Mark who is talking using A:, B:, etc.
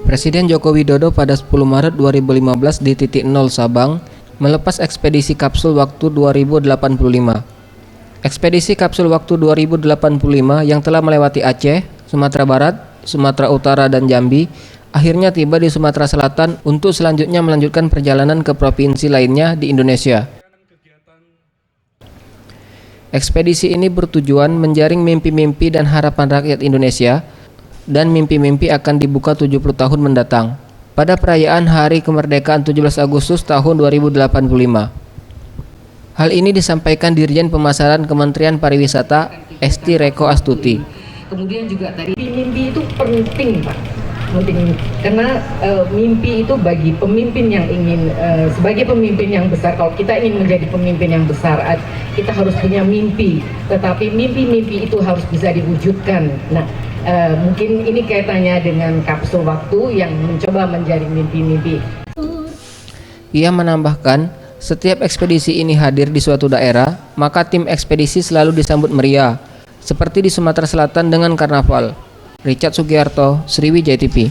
A: Presiden Joko Widodo pada 10 Maret 2015 di titik 0 Sabang melepas ekspedisi kapsul waktu 2085. Ekspedisi kapsul waktu 2085 yang telah melewati Aceh, Sumatera Barat, Sumatera Utara, dan Jambi akhirnya tiba di Sumatera Selatan untuk selanjutnya melanjutkan perjalanan ke provinsi lainnya di Indonesia. Ekspedisi ini bertujuan menjaring mimpi-mimpi dan harapan rakyat Indonesia, dan mimpi-mimpi akan dibuka 70 tahun mendatang pada perayaan Hari Kemerdekaan 17 Agustus tahun 2085. Hal ini disampaikan Dirjen Pemasaran Kementerian Pariwisata Esti Reko Astuti.
B: Kemudian juga tadi mimpi itu penting, Pak. Penting karena mimpi itu bagi pemimpin yang ingin sebagai pemimpin yang besar, kalau kita ingin menjadi pemimpin yang besar, kita harus punya mimpi. Tetapi mimpi-mimpi itu harus bisa diwujudkan. Nah, mungkin ini kaitannya dengan kapsul waktu yang mencoba menjadi mimpi-mimpi.
A: Ia menambahkan, setiap ekspedisi ini hadir di suatu daerah, maka tim ekspedisi selalu disambut meriah, seperti di Sumatera Selatan dengan karnaval. Richard Sugiarto, Sriwijaya TV.